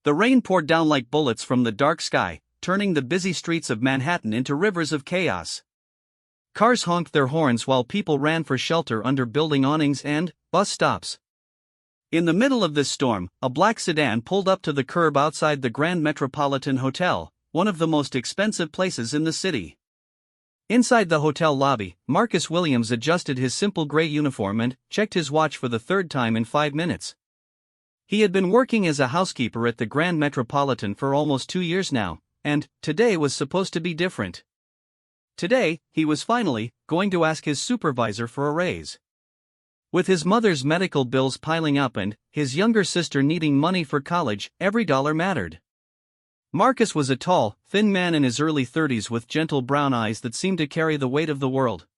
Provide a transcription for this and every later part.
The rain poured down like bullets from the dark sky, turning the busy streets of Manhattan into rivers of chaos. Cars honked their horns while people ran for shelter under building awnings and bus stops. In the middle of this storm, a black sedan pulled up to the curb outside the Grand Metropolitan Hotel, one of the most expensive places in the city. Inside the hotel lobby, Marcus Williams adjusted his simple gray uniform and checked his watch for the third time in 5 minutes. He had been working as a housekeeper at the Grand Metropolitan for almost 2 years now, and today was supposed to be different. Today, he was finally going to ask his supervisor for a raise. With his mother's medical bills piling up and his younger sister needing money for college, every dollar mattered. Marcus was a tall, thin man in his early 30s with gentle brown eyes that seemed to carry the weight of the world.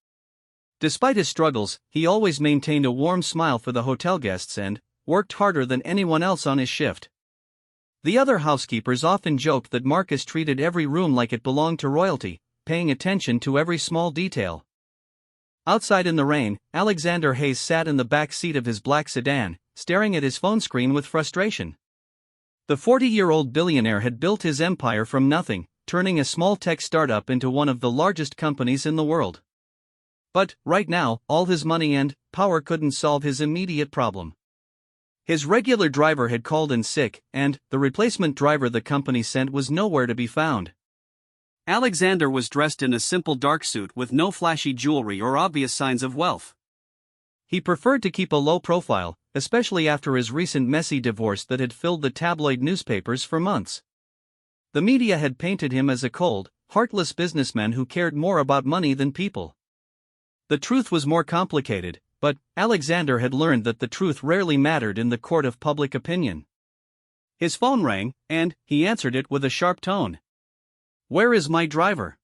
Despite his struggles, he always maintained a warm smile for the hotel guests and worked harder than anyone else on his shift. The other housekeepers often joked that Marcus treated every room like it belonged to royalty, paying attention to every small detail. Outside in the rain, Alexander Hayes sat in the back seat of his black sedan, staring at his phone screen with frustration. The 40-year-old billionaire had built his empire from nothing, turning a small tech startup into one of the largest companies in the world. But, right now, all his money and power couldn't solve his immediate problem. His regular driver had called in sick, and the replacement driver the company sent was nowhere to be found. Alexander was dressed in a simple dark suit with no flashy jewelry or obvious signs of wealth. He preferred to keep a low profile, especially after his recent messy divorce that had filled the tabloid newspapers for months. The media had painted him as a cold, heartless businessman who cared more about money than people. The truth was more complicated, but Alexander had learned that the truth rarely mattered in the court of public opinion. His phone rang, and he answered it with a sharp tone. "Where is my driver?"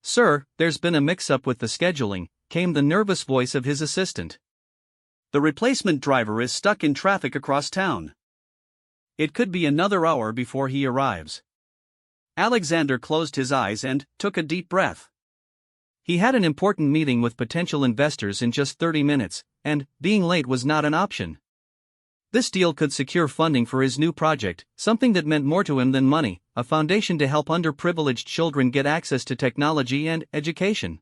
"Sir, there's been a mix-up with the scheduling," came the nervous voice of his assistant. "The replacement driver is stuck in traffic across town. It could be another hour before he arrives." Alexander closed his eyes and took a deep breath. He had an important meeting with potential investors in just 30 minutes, and being late was not an option. This deal could secure funding for his new project, something that meant more to him than money, a foundation to help underprivileged children get access to technology and education.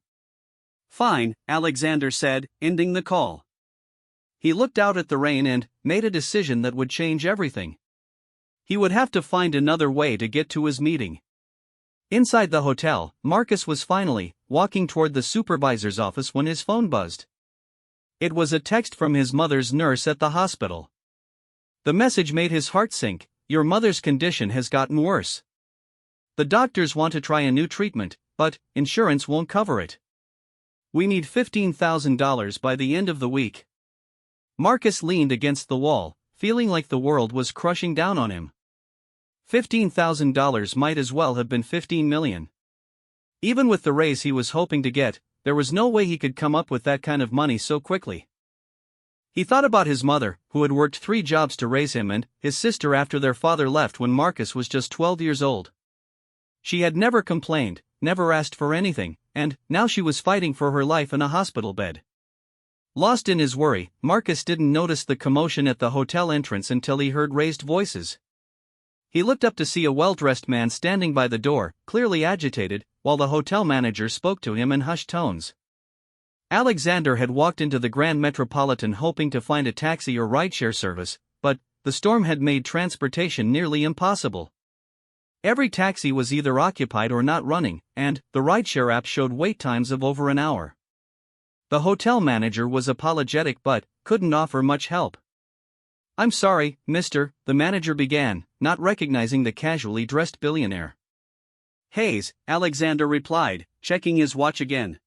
"Fine," Alexander said, ending the call. He looked out at the rain and made a decision that would change everything. He would have to find another way to get to his meeting. Inside the hotel, Marcus was finally walking toward the supervisor's office when his phone buzzed. It was a text from his mother's nurse at the hospital. The message made his heart sink. "Your mother's condition has gotten worse. The doctors want to try a new treatment, but insurance won't cover it. We need $15,000 by the end of the week." Marcus leaned against the wall, feeling like the world was crushing down on him. $15,000 might as well have been $15 million. Even with the raise he was hoping to get, there was no way he could come up with that kind of money so quickly. He thought about his mother, who had worked 3 jobs to raise him, and his sister after their father left when Marcus was just 12 years old. She had never complained, never asked for anything, and now she was fighting for her life in a hospital bed. Lost in his worry, Marcus didn't notice the commotion at the hotel entrance until he heard raised voices. He looked up to see a well-dressed man standing by the door, clearly agitated, while the hotel manager spoke to him in hushed tones. Alexander had walked into the Grand Metropolitan hoping to find a taxi or rideshare service, but the storm had made transportation nearly impossible. Every taxi was either occupied or not running, and the rideshare app showed wait times of over an hour. The hotel manager was apologetic but couldn't offer much help. "I'm sorry, mister," the manager began, not recognizing the casually dressed billionaire. "Hayes," Alexander replied, checking his watch again.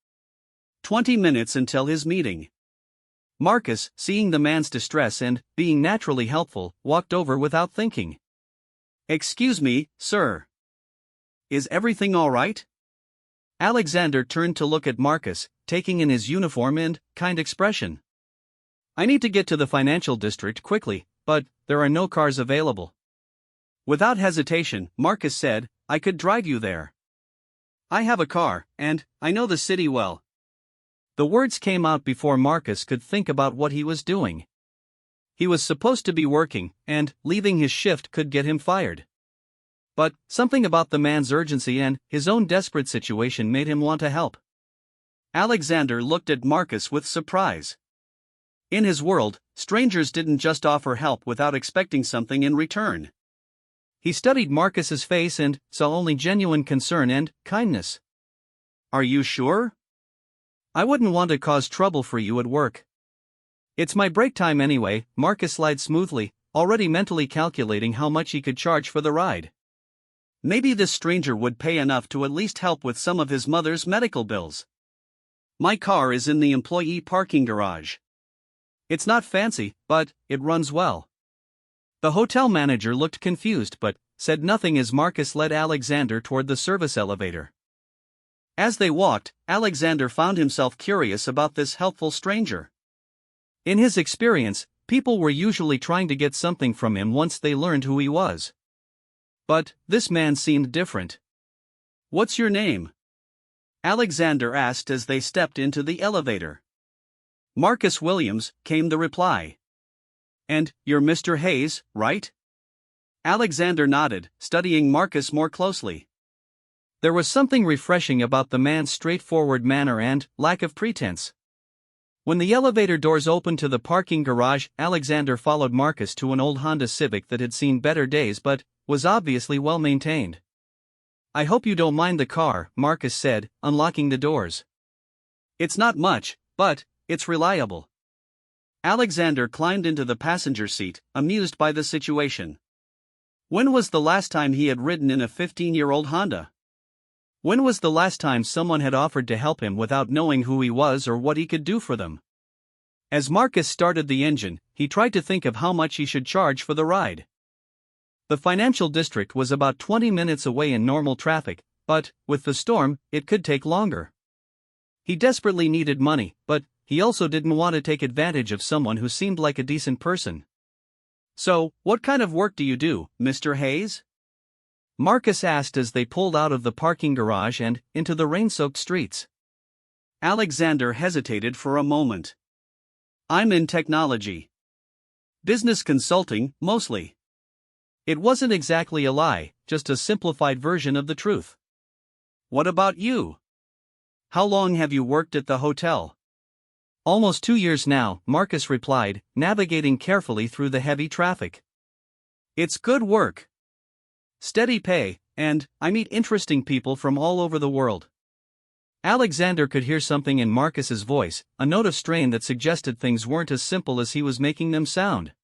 20 minutes until his meeting. Marcus, seeing the man's distress and being naturally helpful, walked over without thinking. "Excuse me, sir. Is everything all right?" Alexander turned to look at Marcus, taking in his uniform and kind expression. "I need to get to the financial district quickly, but there are no cars available." Without hesitation, Marcus said, "I could drive you there. I have a car, and I know the city well." The words came out before Marcus could think about what he was doing. He was supposed to be working, and leaving his shift could get him fired. But something about the man's urgency and his own desperate situation made him want to help. Alexander looked at Marcus with surprise. In his world, strangers didn't just offer help without expecting something in return. He studied Marcus's face and saw only genuine concern and kindness. "Are you sure? I wouldn't want to cause trouble for you at work." "It's my break time anyway," Marcus lied smoothly, already mentally calculating how much he could charge for the ride. Maybe this stranger would pay enough to at least help with some of his mother's medical bills. "My car is in the employee parking garage. It's not fancy, but it runs well." The hotel manager looked confused but said nothing as Marcus led Alexander toward the service elevator. As they walked, Alexander found himself curious about this helpful stranger. In his experience, people were usually trying to get something from him once they learned who he was. But this man seemed different. "What's your name?" Alexander asked as they stepped into the elevator. "Marcus Williams," came the reply. "And you're Mr. Hayes, right?" Alexander nodded, studying Marcus more closely. There was something refreshing about the man's straightforward manner and lack of pretense. When the elevator doors opened to the parking garage, Alexander followed Marcus to an old Honda Civic that had seen better days but was obviously well maintained. "I hope you don't mind the car," Marcus said, unlocking the doors. "It's not much, but it's reliable." Alexander climbed into the passenger seat, amused by the situation. When was the last time he had ridden in a 15-year-old Honda? When was the last time someone had offered to help him without knowing who he was or what he could do for them? As Marcus started the engine, he tried to think of how much he should charge for the ride. The financial district was about 20 minutes away in normal traffic, but with the storm, it could take longer. He desperately needed money, but he also didn't want to take advantage of someone who seemed like a decent person. "So, what kind of work do you do, Mr. Hayes?" Marcus asked as they pulled out of the parking garage and into the rain-soaked streets. Alexander hesitated for a moment. "I'm in technology. Business consulting, mostly." It wasn't exactly a lie, just a simplified version of the truth. "What about you? How long have you worked at the hotel?" "Almost 2 years now," Marcus replied, navigating carefully through the heavy traffic. "It's good work. Steady pay, and I meet interesting people from all over the world." Alexander could hear something in Marcus's voice, a note of strain that suggested things weren't as simple as he was making them sound.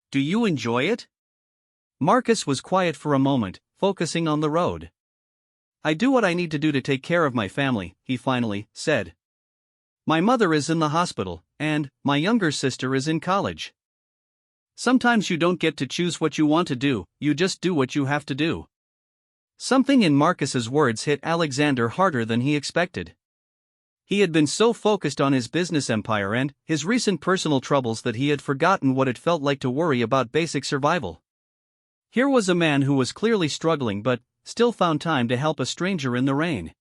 "Do you enjoy it?" Marcus was quiet for a moment, focusing on the road. "I do what I need to do to take care of my family," he finally said. "My mother is in the hospital, and my younger sister is in college. Sometimes you don't get to choose what you want to do, you just do what you have to do." Something in Marcus's words hit Alexander harder than he expected. He had been so focused on his business empire and his recent personal troubles that he had forgotten what it felt like to worry about basic survival. Here was a man who was clearly struggling but still found time to help a stranger in the rain.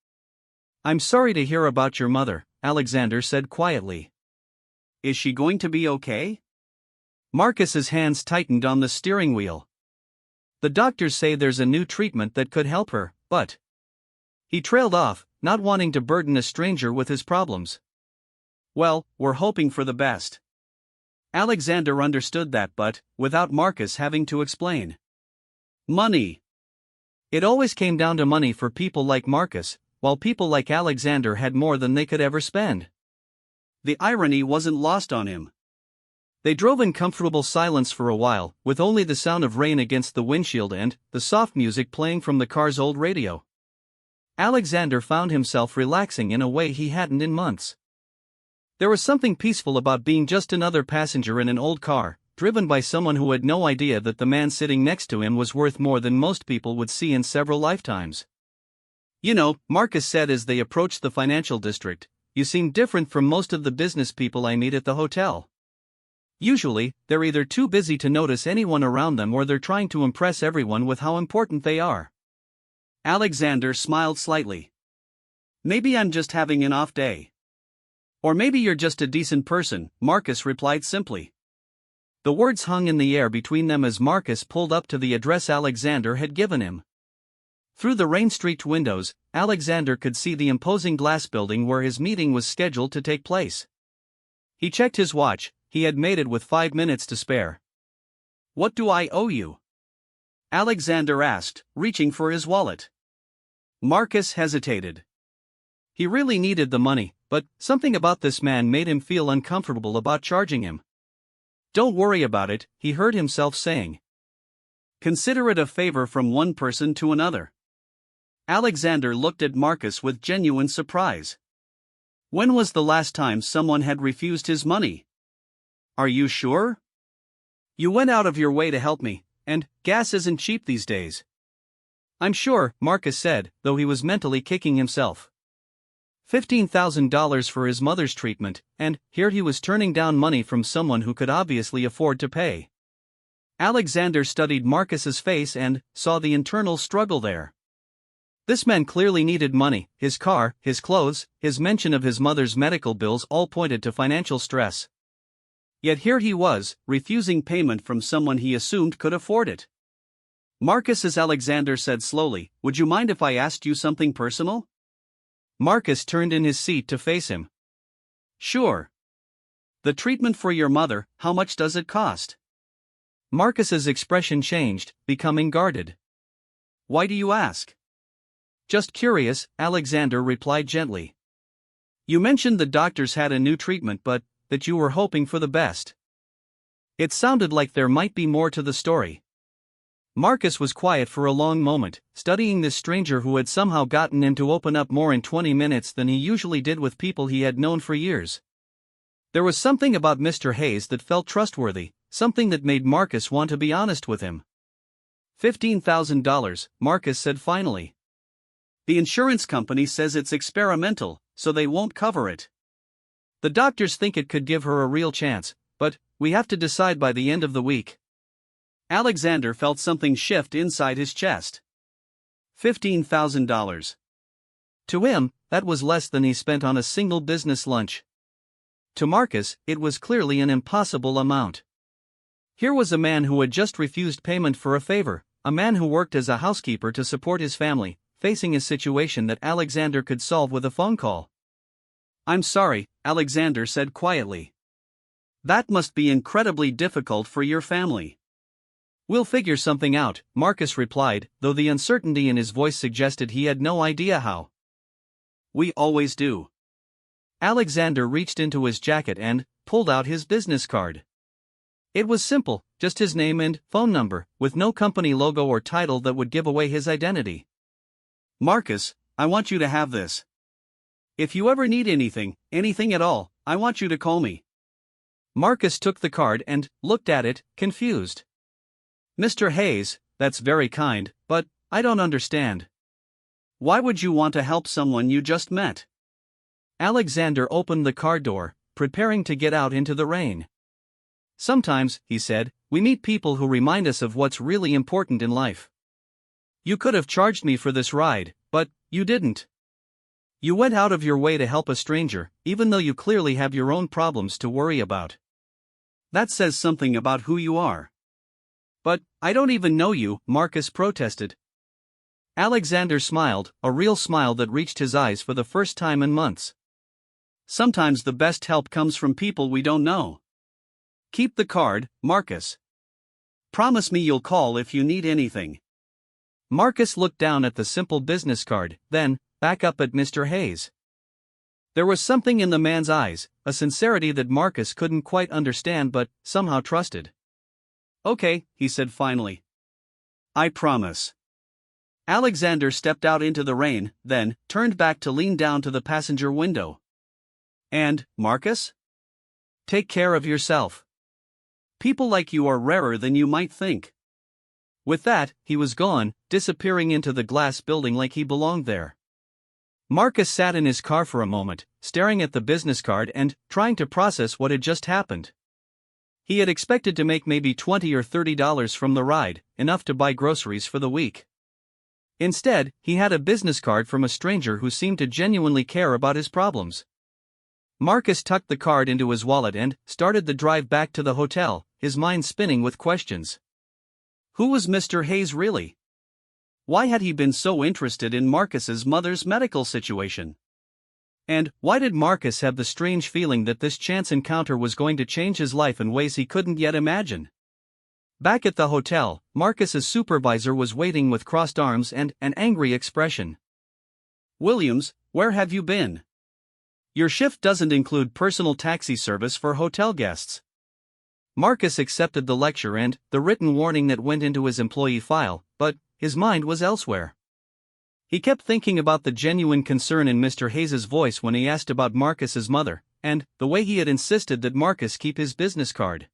"I'm sorry to hear about your mother," Alexander said quietly. "Is she going to be okay?" Marcus's hands tightened on the steering wheel. "The doctors say there's a new treatment that could help her, but..." He trailed off, not wanting to burden a stranger with his problems. "Well, we're hoping for the best." Alexander understood that, but without Marcus having to explain. Money. It always came down to money for people like Marcus, while people like Alexander had more than they could ever spend. The irony wasn't lost on him. They drove in comfortable silence for a while, with only the sound of rain against the windshield and the soft music playing from the car's old radio. Alexander found himself relaxing in a way he hadn't in months. There was something peaceful about being just another passenger in an old car, driven by someone who had no idea that the man sitting next to him was worth more than most people would see in several lifetimes. "You know," Marcus said as they approached the financial district, "you seem different from most of the business people I meet at the hotel. Usually, they're either too busy to notice anyone around them or they're trying to impress everyone with how important they are." Alexander smiled slightly. "Maybe I'm just having an off day. Or maybe you're just a decent person," Marcus replied simply. The words hung in the air between them as Marcus pulled up to the address Alexander had given him. Through the rain-streaked windows, Alexander could see the imposing glass building where his meeting was scheduled to take place. He checked his watch. He had made it with 5 minutes to spare. "What do I owe you?" Alexander asked, reaching for his wallet. Marcus hesitated. He really needed the money, but something about this man made him feel uncomfortable about charging him. "Don't worry about it," he heard himself saying. "Consider it a favor from one person to another." Alexander looked at Marcus with genuine surprise. When was the last time someone had refused his money? "Are you sure? You went out of your way to help me, and gas isn't cheap these days." "I'm sure," Marcus said, though he was mentally kicking himself. $15,000 for his mother's treatment, and here he was turning down money from someone who could obviously afford to pay. Alexander studied Marcus's face and saw the internal struggle there. This man clearly needed money. His car, his clothes, his mention of his mother's medical bills all pointed to financial stress. Yet here he was, refusing payment from someone he assumed could afford it. "Marcus," as Alexander said slowly, "would you mind if I asked you something personal?" Marcus turned in his seat to face him. "Sure. The treatment for your mother, how much does it cost?" Marcus's expression changed, becoming guarded. "Why do you ask?" "Just curious," Alexander replied gently. "You mentioned the doctors had a new treatment but that you were hoping for the best." It sounded like there might be more to the story. Marcus was quiet for a long moment, studying this stranger who had somehow gotten him to open up more in 20 minutes than he usually did with people he had known for years. There was something about Mr. Hayes that felt trustworthy, something that made Marcus want to be honest with him. $15,000, Marcus said finally. "The insurance company says it's experimental, so they won't cover it. The doctors think it could give her a real chance, but we have to decide by the end of the week." Alexander felt something shift inside his chest. $15,000. To him, that was less than he spent on a single business lunch. To Marcus, it was clearly an impossible amount. Here was a man who had just refused payment for a favor, a man who worked as a housekeeper to support his family, facing a situation that Alexander could solve with a phone call. "I'm sorry," Alexander said quietly. "That must be incredibly difficult for your family." "We'll figure something out," Marcus replied, though the uncertainty in his voice suggested he had no idea how. "We always do." Alexander reached into his jacket and pulled out his business card. It was simple, just his name and phone number, with no company logo or title that would give away his identity. "Marcus, I want you to have this. If you ever need anything at all, I want you to call me." Marcus took the card and looked at it, confused. "Mr. Hayes, that's very kind, but I don't understand. Why would you want to help someone you just met?" Alexander opened the car door, preparing to get out into the rain. "Sometimes," he said, "we meet people who remind us of what's really important in life. You could have charged me for this ride, but you didn't. You went out of your way to help a stranger, even though you clearly have your own problems to worry about. That says something about who you are." "But I don't even know you," Marcus protested. Alexander smiled, a real smile that reached his eyes for the first time in months. "Sometimes the best help comes from people we don't know. Keep the card, Marcus. Promise me you'll call if you need anything." Marcus looked down at the simple business card, then back up at Mr. Hayes. There was something in the man's eyes, a sincerity that Marcus couldn't quite understand but somehow trusted. "Okay," he said finally. "I promise." Alexander stepped out into the rain, then turned back to lean down to the passenger window. "And, Marcus? Take care of yourself. People like you are rarer than you might think." With that, he was gone, disappearing into the glass building like he belonged there. Marcus sat in his car for a moment, staring at the business card and trying to process what had just happened. He had expected to make maybe $20 or $30 from the ride, enough to buy groceries for the week. Instead, he had a business card from a stranger who seemed to genuinely care about his problems. Marcus tucked the card into his wallet and started the drive back to the hotel, his mind spinning with questions. Who was Mr. Hayes really? Why had he been so interested in Marcus's mother's medical situation? And why did Marcus have the strange feeling that this chance encounter was going to change his life in ways he couldn't yet imagine? Back at the hotel, Marcus's supervisor was waiting with crossed arms and an angry expression. "Williams, where have you been? Your shift doesn't include personal taxi service for hotel guests." Marcus accepted the lecture and the written warning that went into his employee file, but his mind was elsewhere. He kept thinking about the genuine concern in Mr. Hayes's voice when he asked about Marcus's mother, and the way he had insisted that Marcus keep his business card.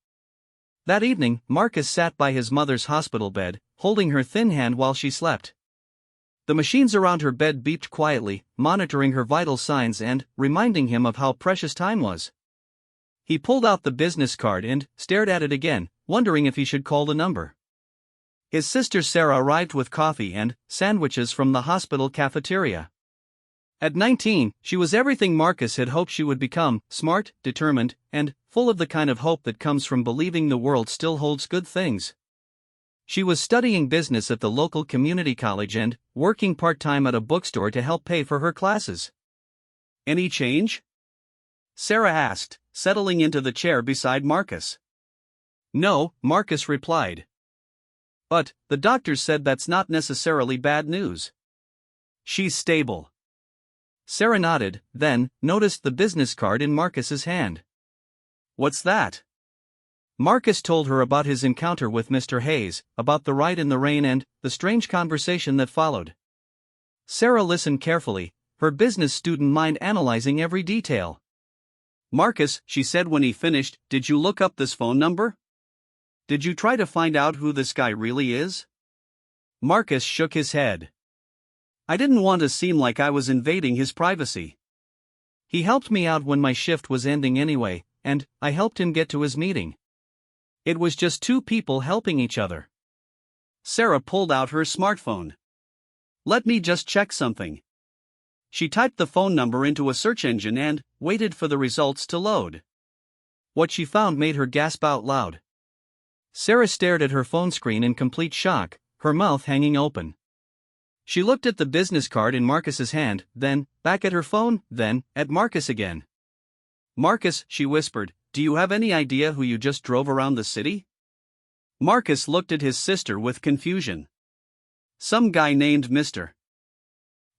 That evening, Marcus sat by his mother's hospital bed, holding her thin hand while she slept. The machines around her bed beeped quietly, monitoring her vital signs and reminding him of how precious time was. He pulled out the business card and stared at it again, wondering if he should call the number. His sister Sarah arrived with coffee and sandwiches from the hospital cafeteria. At 19, she was everything Marcus had hoped she would become: smart, determined, and full of the kind of hope that comes from believing the world still holds good things. She was studying business at the local community college and working part-time at a bookstore to help pay for her classes. "Any change?" Sarah asked, settling into the chair beside Marcus. "No," Marcus replied. "But the doctors said that's not necessarily bad news." "She's stable." Sarah nodded, then noticed the business card in Marcus's hand. "What's that?" Marcus told her about his encounter with Mr. Hayes, about the ride in the rain and the strange conversation that followed. Sarah listened carefully, her business student mind analyzing every detail. "Marcus," she said when he finished, "did you look up this phone number? Did you try to find out who this guy really is?" Marcus shook his head. "I didn't want to seem like I was invading his privacy. He helped me out when my shift was ending anyway, and I helped him get to his meeting. It was just two people helping each other." Sarah pulled out her smartphone. "Let me just check something." She typed the phone number into a search engine and waited for the results to load. What she found made her gasp out loud. Sarah stared at her phone screen in complete shock, her mouth hanging open. She looked at the business card in Marcus's hand, then back at her phone, then at Marcus again. "Marcus," she whispered, "do you have any idea who you just drove around the city?" Marcus looked at his sister with confusion. "Some guy named Mr.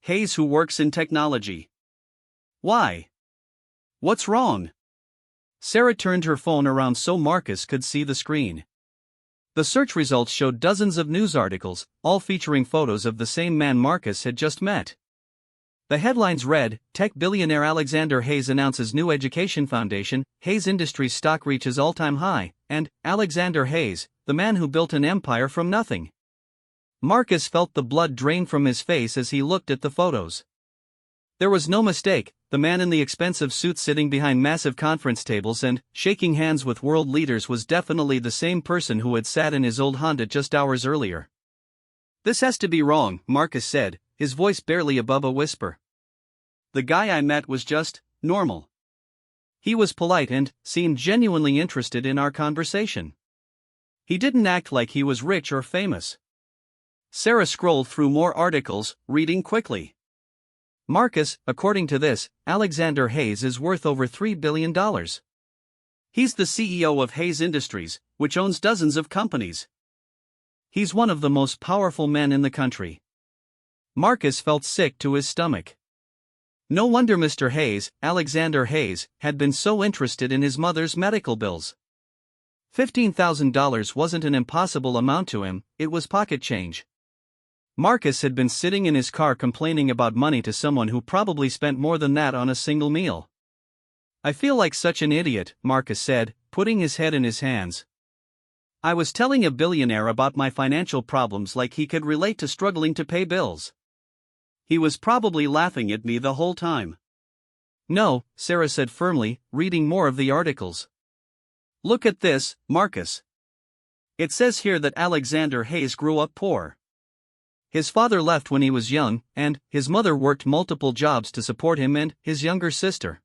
Hayes who works in technology." "Why? What's wrong?" Sarah turned her phone around so Marcus could see the screen. The search results showed dozens of news articles, all featuring photos of the same man Marcus had just met. The headlines read, "Tech billionaire Alexander Hayes announces new education foundation, Hayes Industries stock reaches all-time high," and "Alexander Hayes, the man who built an empire from nothing." Marcus felt the blood drain from his face as he looked at the photos. There was no mistake, the man in the expensive suit sitting behind massive conference tables and shaking hands with world leaders was definitely the same person who had sat in his old Honda just hours earlier. "This has to be wrong," Marcus said, his voice barely above a whisper. "The guy I met was just normal. He was polite and seemed genuinely interested in our conversation. He didn't act like he was rich or famous." Sarah scrolled through more articles, reading quickly. "Marcus, according to this, Alexander Hayes is worth over $3 billion. He's the CEO of Hayes Industries, which owns dozens of companies. He's one of the most powerful men in the country." Marcus felt sick to his stomach. No wonder Mr. Hayes, Alexander Hayes, had been so interested in his mother's medical bills. $15,000 wasn't an impossible amount to him, it was pocket change. Marcus had been sitting in his car complaining about money to someone who probably spent more than that on a single meal. "I feel like such an idiot," Marcus said, putting his head in his hands. "I was telling a billionaire about my financial problems like he could relate to struggling to pay bills. He was probably laughing at me the whole time." "No," Sarah said firmly, reading more of the articles. "Look at this, Marcus. It says here that Alexander Hayes grew up poor. His father left when he was young, and his mother worked multiple jobs to support him and his younger sister.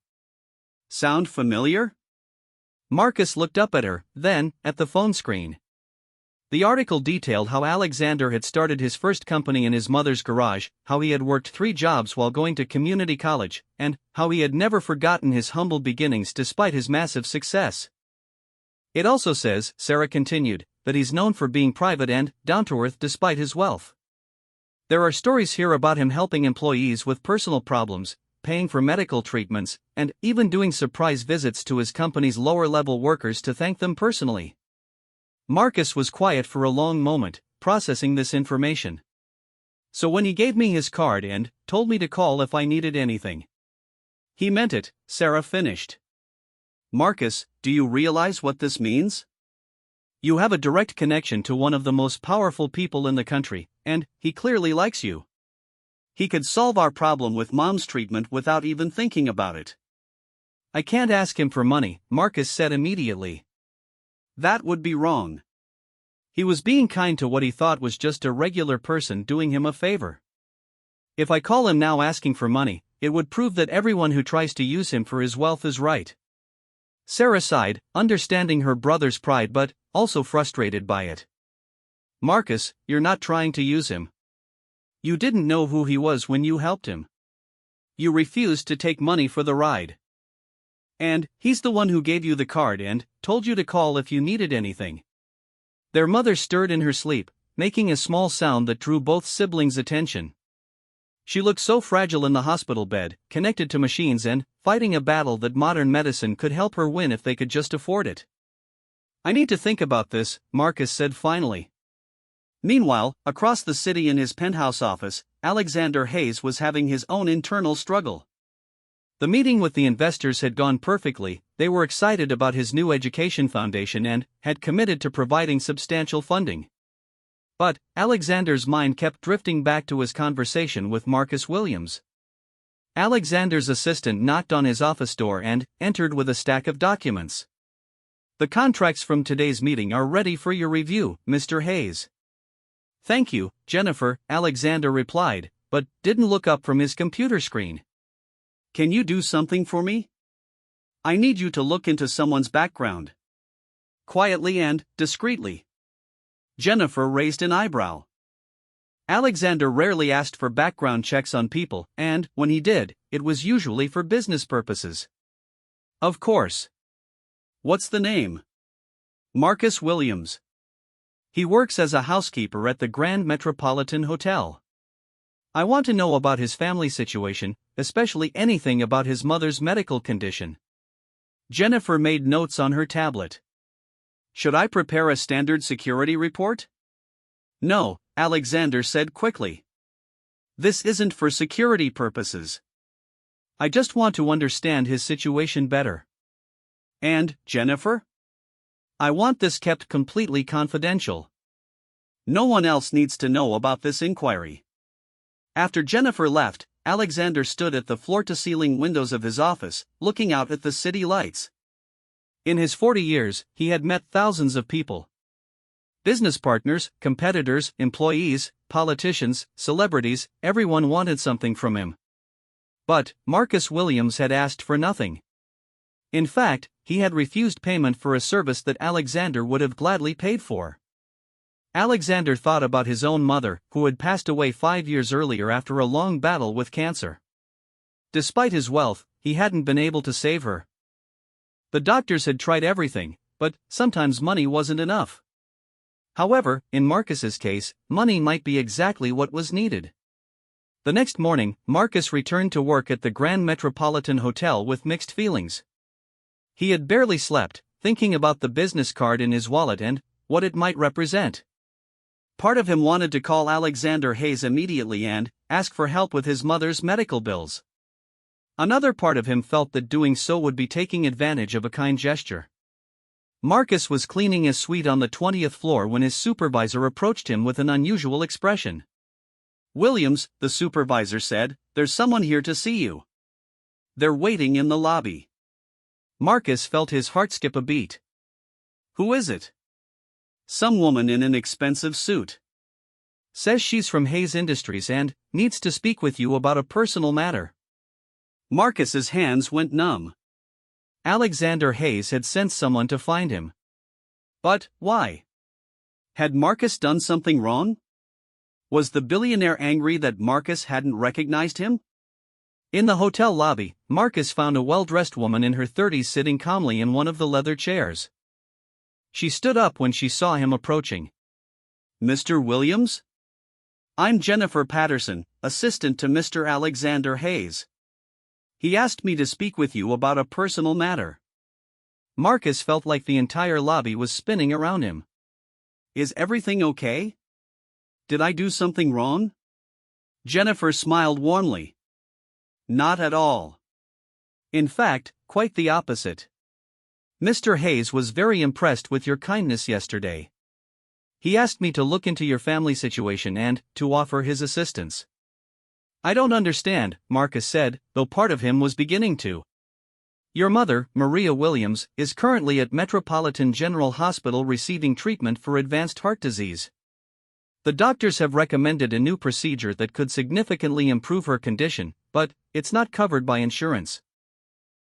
Sound familiar?" Marcus looked up at her, then, at the phone screen. The article detailed how Alexander had started his first company in his mother's garage, how he had worked 3 jobs while going to community college, and how he had never forgotten his humble beginnings despite his massive success. It also says, Sarah continued, that he's known for being private and down-to-earth despite his wealth. There are stories here about him helping employees with personal problems, paying for medical treatments, and even doing surprise visits to his company's lower-level workers to thank them personally. Marcus was quiet for a long moment, processing this information. So when he gave me his card and told me to call if I needed anything, he meant it, Sarah finished. Marcus, do you realize what this means? You have a direct connection to one of the most powerful people in the country, and he clearly likes you. He could solve our problem with Mom's treatment without even thinking about it. I can't ask him for money, Marcus said immediately. That would be wrong. He was being kind to what he thought was just a regular person doing him a favor. If I call him now asking for money, it would prove that everyone who tries to use him for his wealth is right. Sarah sighed, understanding her brother's pride but also frustrated by it. Marcus, you're not trying to use him. You didn't know who he was when you helped him. You refused to take money for the ride. And he's the one who gave you the card and told you to call if you needed anything. Their mother stirred in her sleep, making a small sound that drew both siblings' attention. She looked so fragile in the hospital bed, connected to machines and fighting a battle that modern medicine could help her win if they could just afford it. I need to think about this, Marcus said finally. Meanwhile, across the city in his penthouse office, Alexander Hayes was having his own internal struggle. The meeting with the investors had gone perfectly, they were excited about his new education foundation and had committed to providing substantial funding. But Alexander's mind kept drifting back to his conversation with Marcus Williams. Alexander's assistant knocked on his office door and entered with a stack of documents. The contracts from today's meeting are ready for your review, Mr. Hayes. Thank you, Jennifer, Alexander replied, but didn't look up from his computer screen. Can you do something for me? I need you to look into someone's background. Quietly and discreetly. Jennifer raised an eyebrow. Alexander rarely asked for background checks on people, and, when he did, it was usually for business purposes. Of course. What's the name? Marcus Williams. He works as a housekeeper at the Grand Metropolitan Hotel. I want to know about his family situation, especially anything about his mother's medical condition. Jennifer made notes on her tablet. Should I prepare a standard security report? No, Alexander said quickly. This isn't for security purposes. I just want to understand his situation better. And, Jennifer? I want this kept completely confidential. No one else needs to know about this inquiry. After Jennifer left, Alexander stood at the floor-to-ceiling windows of his office, looking out at the city lights. In his 40 years, he had met thousands of people. Business partners, competitors, employees, politicians, celebrities, everyone wanted something from him. But Marcus Williams had asked for nothing. In fact, he had refused payment for a service that Alexander would have gladly paid for. Alexander thought about his own mother, who had passed away 5 years earlier after a long battle with cancer. Despite his wealth, he hadn't been able to save her. The doctors had tried everything, but sometimes money wasn't enough. However, in Marcus's case, money might be exactly what was needed. The next morning, Marcus returned to work at the Grand Metropolitan Hotel with mixed feelings. He had barely slept, thinking about the business card in his wallet and what it might represent. Part of him wanted to call Alexander Hayes immediately and ask for help with his mother's medical bills. Another part of him felt that doing so would be taking advantage of a kind gesture. Marcus was cleaning his suite on the 20th floor when his supervisor approached him with an unusual expression. Williams, the supervisor said, "There's someone here to see you. They're waiting in the lobby." Marcus felt his heart skip a beat. Who is it? Some woman in an expensive suit. Says she's from Hayes Industries and needs to speak with you about a personal matter. Marcus's hands went numb. Alexander Hayes had sent someone to find him. But why? Had Marcus done something wrong? Was the billionaire angry that Marcus hadn't recognized him? In the hotel lobby, Marcus found a well-dressed woman in her 30s sitting calmly in one of the leather chairs. She stood up when she saw him approaching. "Mr. Williams? I'm Jennifer Patterson, assistant to Mr. Alexander Hayes. He asked me to speak with you about a personal matter." Marcus felt like the entire lobby was spinning around him. "Is everything okay? Did I do something wrong?" Jennifer smiled warmly. "Not at all. In fact, quite the opposite. Mr. Hayes was very impressed with your kindness yesterday. He asked me to look into your family situation and to offer his assistance." "I don't understand," Marcus said, though part of him was beginning to. "Your mother, Maria Williams, is currently at Metropolitan General Hospital receiving treatment for advanced heart disease. The doctors have recommended a new procedure that could significantly improve her condition, but it's not covered by insurance.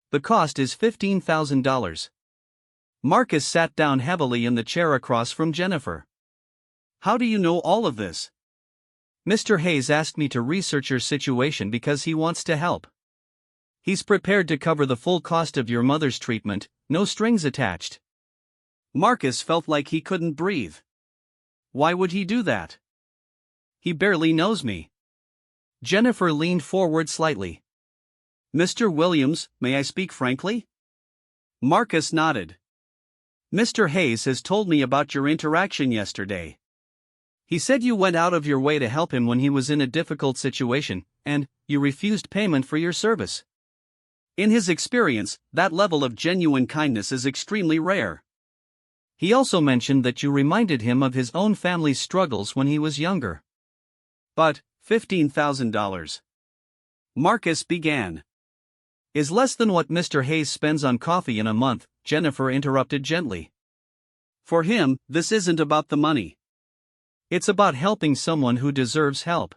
The cost is $15,000. Marcus sat down heavily in the chair across from Jennifer. "How do you know all of this?" "Mr. Hayes asked me to research your situation because he wants to help. He's prepared to cover the full cost of your mother's treatment, no strings attached." Marcus felt like he couldn't breathe. Why would he do that? He barely knows me. Jennifer leaned forward slightly. "Mr. Williams, may I speak frankly?" Marcus nodded. "Mr. Hayes has told me about your interaction yesterday. He said you went out of your way to help him when he was in a difficult situation, and you refused payment for your service. In his experience, that level of genuine kindness is extremely rare. He also mentioned that you reminded him of his own family's struggles when he was younger." "But, $15,000. Marcus began. "Is less than what Mr. Hayes spends on coffee in a month," Jennifer interrupted gently. "For him, this isn't about the money. It's about helping someone who deserves help.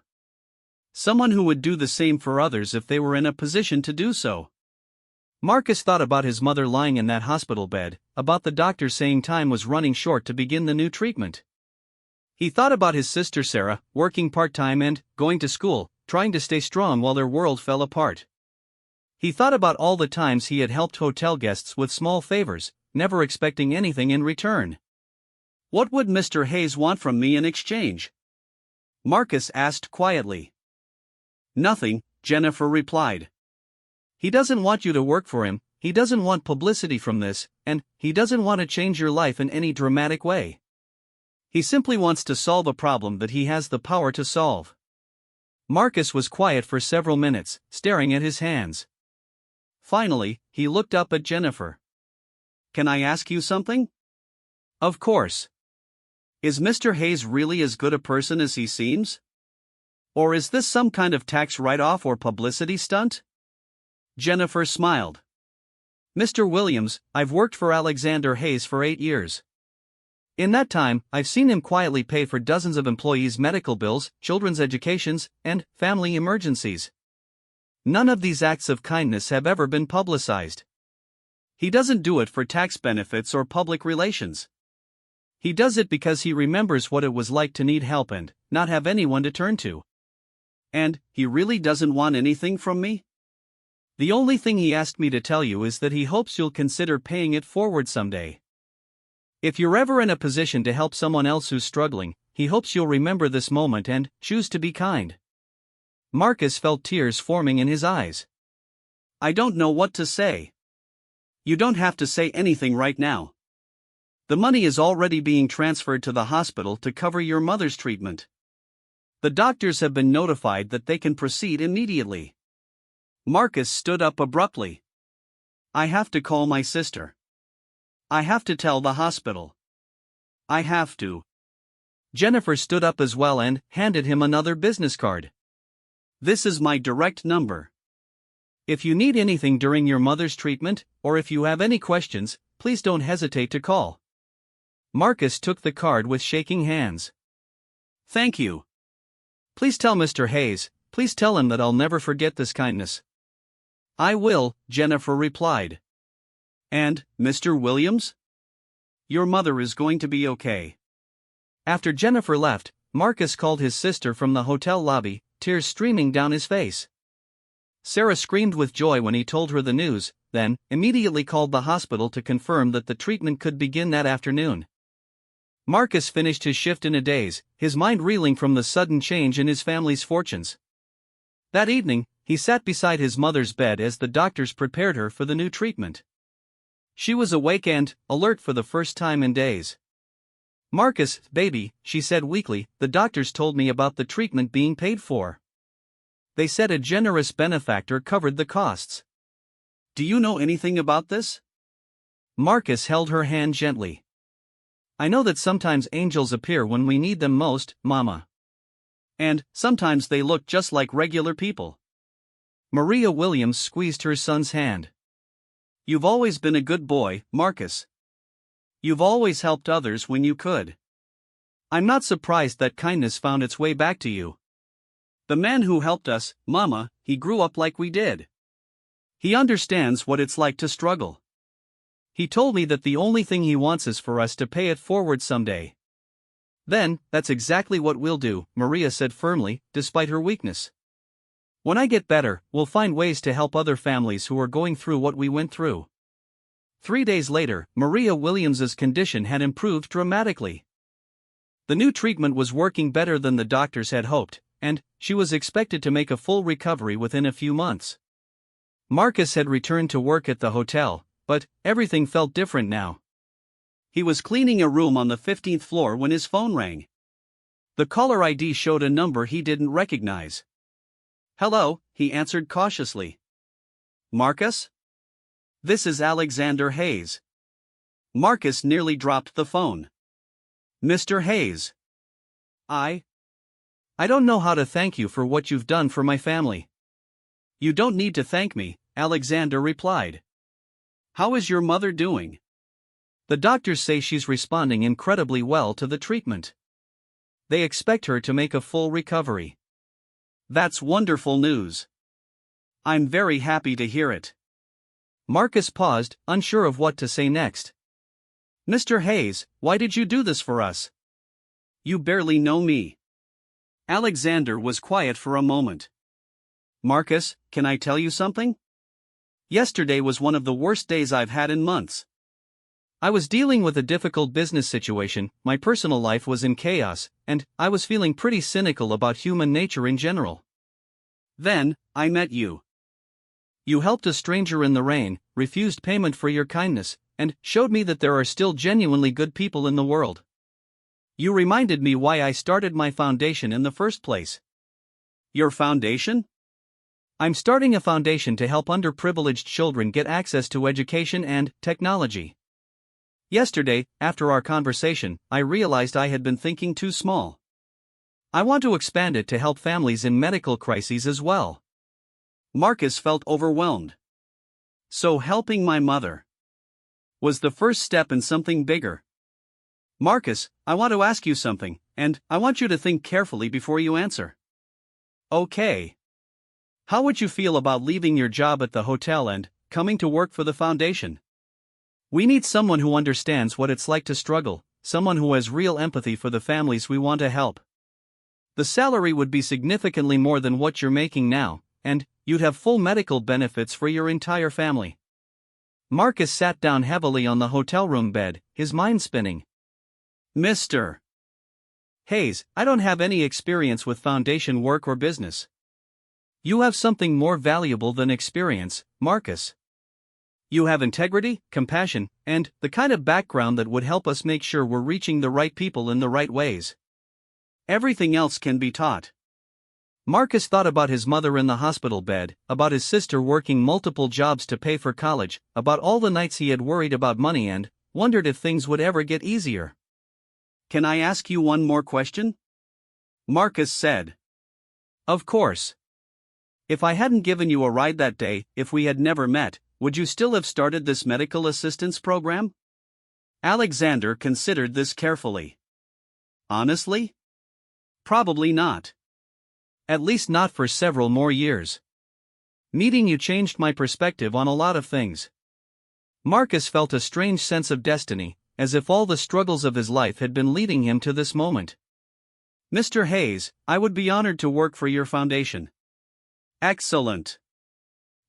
Someone who would do the same for others if they were in a position to do so." Marcus thought about his mother lying in that hospital bed, about the doctor saying time was running short to begin the new treatment. He thought about his sister Sarah, working part-time and going to school, trying to stay strong while their world fell apart. He thought about all the times he had helped hotel guests with small favors, never expecting anything in return. "What would Mr. Hayes want from me in exchange?" Marcus asked quietly. "Nothing," Jennifer replied. "He doesn't want you to work for him, he doesn't want publicity from this, and he doesn't want to change your life in any dramatic way. He simply wants to solve a problem that he has the power to solve." Marcus was quiet for several minutes, staring at his hands. Finally, he looked up at Jennifer. "Can I ask you something?" "Of course. Is Mr. Hayes really as good a person as he seems? Or is this some kind of tax write-off or publicity stunt?" Jennifer smiled. "Mr. Williams, I've worked for Alexander Hayes for 8 years. In that time, I've seen him quietly pay for dozens of employees' medical bills, children's educations, and family emergencies. None of these acts of kindness have ever been publicized. He doesn't do it for tax benefits or public relations. He does it because he remembers what it was like to need help and not have anyone to turn to. And he really doesn't want anything from me? The only thing he asked me to tell you is that he hopes you'll consider paying it forward someday. If you're ever in a position to help someone else who's struggling, he hopes you'll remember this moment and choose to be kind." Marcus felt tears forming in his eyes. "I don't know what to say." "You don't have to say anything right now. The money is already being transferred to the hospital to cover your mother's treatment. The doctors have been notified that they can proceed immediately." Marcus stood up abruptly. "I have to call my sister. I have to tell the hospital. I have to." Jennifer stood up as well and handed him another business card. "This is my direct number. If you need anything during your mother's treatment, or if you have any questions, please don't hesitate to call." Marcus took the card with shaking hands. "Thank you. Please tell Mr. Hayes, please tell him that I'll never forget this kindness." "I will," Jennifer replied. And, Mr. Williams? Your mother is going to be okay. After Jennifer left, Marcus called his sister from the hotel lobby, tears streaming down his face. Sarah screamed with joy when he told her the news, then immediately called the hospital to confirm that the treatment could begin that afternoon. Marcus finished his shift in a daze, his mind reeling from the sudden change in his family's fortunes. That evening, he sat beside his mother's bed as the doctors prepared her for the new treatment. She was awake and alert for the first time in days. "Marcus, baby," she said weakly, "the doctors told me about the treatment being paid for. They said a generous benefactor covered the costs. Do you know anything about this?" Marcus held her hand gently. "I know that sometimes angels appear when we need them most, Mama. And sometimes they look just like regular people." Maria Williams squeezed her son's hand. "You've always been a good boy, Marcus. You've always helped others when you could. I'm not surprised that kindness found its way back to you. The man who helped us, Mama, he grew up like we did. He understands what it's like to struggle. He told me that the only thing he wants is for us to pay it forward someday." "Then, that's exactly what we'll do," Maria said firmly, despite her weakness. "When I get better, we'll find ways to help other families who are going through what we went through." 3 days later, Maria Williams's condition had improved dramatically. The new treatment was working better than the doctors had hoped, and she was expected to make a full recovery within a few months. Marcus had returned to work at the hotel, but everything felt different now. He was cleaning a room on the 15th floor when his phone rang. The caller ID showed a number he didn't recognize. "Hello," he answered cautiously. "Marcus? This is Alexander Hayes." Marcus nearly dropped the phone. "Mr. Hayes. I don't know how to thank you for what you've done for my family." "You don't need to thank me," Alexander replied. "How is your mother doing?" "The doctors say she's responding incredibly well to the treatment. They expect her to make a full recovery." "That's wonderful news. I'm very happy to hear it." Marcus paused, unsure of what to say next. "Mr. Hayes, why did you do this for us? You barely know me." Alexander was quiet for a moment. "Marcus, can I tell you something? Yesterday was one of the worst days I've had in months. I was dealing with a difficult business situation, my personal life was in chaos, and I was feeling pretty cynical about human nature in general. Then, I met you. You helped a stranger in the rain, refused payment for your kindness, and showed me that there are still genuinely good people in the world. You reminded me why I started my foundation in the first place." "Your foundation?" "I'm starting a foundation to help underprivileged children get access to education and technology. Yesterday, after our conversation, I realized I had been thinking too small. I want to expand it to help families in medical crises as well." Marcus felt overwhelmed. So helping my mother was the first step in something bigger. "Marcus, I want to ask you something, and I want you to think carefully before you answer." "Okay. How would you feel about leaving your job at the hotel and coming to work for the foundation? We need someone who understands what it's like to struggle, someone who has real empathy for the families we want to help. The salary would be significantly more than what you're making now, and you'd have full medical benefits for your entire family." Marcus sat down heavily on the hotel room bed, his mind spinning. "Mr. Hayes, I don't have any experience with foundation work or business. You have something more valuable than experience, Marcus. You have integrity, compassion, and the kind of background that would help us make sure we're reaching the right people in the right ways. Everything else can be taught." Marcus thought about his mother in the hospital bed, about his sister working multiple jobs to pay for college, about all the nights he had worried about money and wondered if things would ever get easier. "Can I ask you one more question?" Marcus said. "Of course. If I hadn't given you a ride that day, if we had never met, would you still have started this medical assistance program?" Alexander considered this carefully. "Honestly? Probably not. At least not for several more years. Meeting you changed my perspective on a lot of things. Marcus felt a strange sense of destiny, as if all the struggles of his life had been leading him to this moment. "Mr. Hayes, I would be honored to work for your foundation." "Excellent.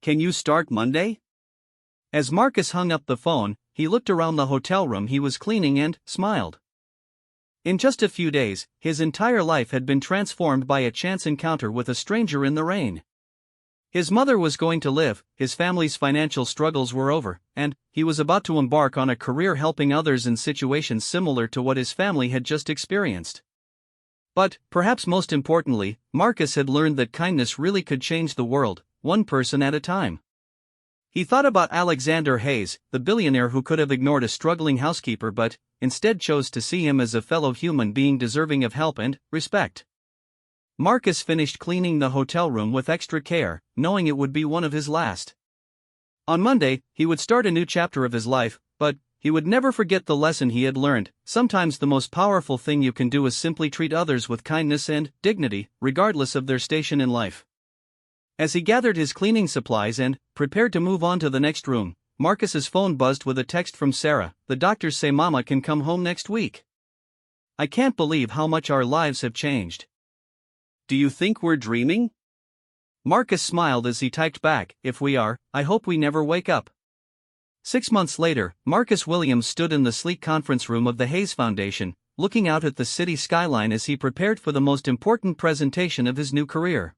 Can you start Monday?" As Marcus hung up the phone, he looked around the hotel room he was cleaning and smiled. In just a few days, his entire life had been transformed by a chance encounter with a stranger in the rain. His mother was going to live, his family's financial struggles were over, and he was about to embark on a career helping others in situations similar to what his family had just experienced. But, perhaps most importantly, Marcus had learned that kindness really could change the world, one person at a time. He thought about Alexander Hayes, the billionaire who could have ignored a struggling housekeeper but instead chose to see him as a fellow human being deserving of help and respect. Marcus finished cleaning the hotel room with extra care, knowing it would be one of his last. On Monday, he would start a new chapter of his life, but he would never forget the lesson he had learned. Sometimes the most powerful thing you can do is simply treat others with kindness and dignity, regardless of their station in life. As he gathered his cleaning supplies and prepared to move on to the next room, Marcus's phone buzzed with a text from Sarah. "The doctors say Mama can come home next week. I can't believe how much our lives have changed. Do you think we're dreaming?" Marcus smiled as he typed back, "If we are, I hope we never wake up." 6 months later, Marcus Williams stood in the sleek conference room of the Hayes Foundation, looking out at the city skyline as he prepared for the most important presentation of his new career.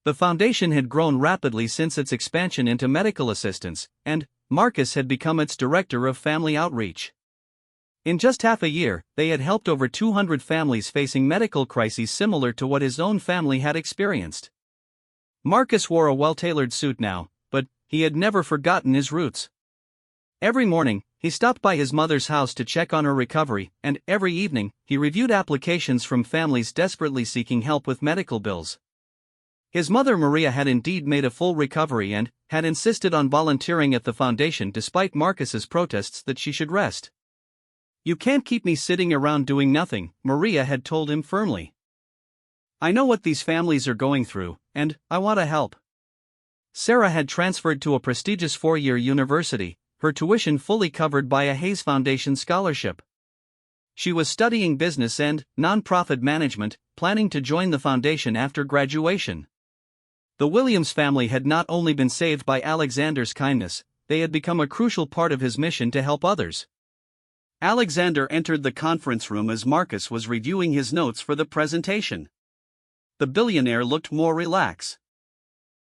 The foundation had grown rapidly since its expansion into medical assistance, and Marcus had become its director of family outreach. In just half a year, they had helped over 200 families facing medical crises similar to what his own family had experienced. Marcus wore a well-tailored suit now, but he had never forgotten his roots. Every morning, he stopped by his mother's house to check on her recovery, and every evening, he reviewed applications from families desperately seeking help with medical bills. His mother Maria had indeed made a full recovery and had insisted on volunteering at the foundation despite Marcus's protests that she should rest. "You can't keep me sitting around doing nothing," Maria had told him firmly. "I know what these families are going through, and I want to help." Sarah had transferred to a prestigious 4-year university, her tuition fully covered by a Hayes Foundation scholarship. She was studying business and nonprofit management, planning to join the foundation after graduation. The Williams family had not only been saved by Alexander's kindness, they had become a crucial part of his mission to help others. Alexander entered the conference room as Marcus was reviewing his notes for the presentation. The billionaire looked more relaxed.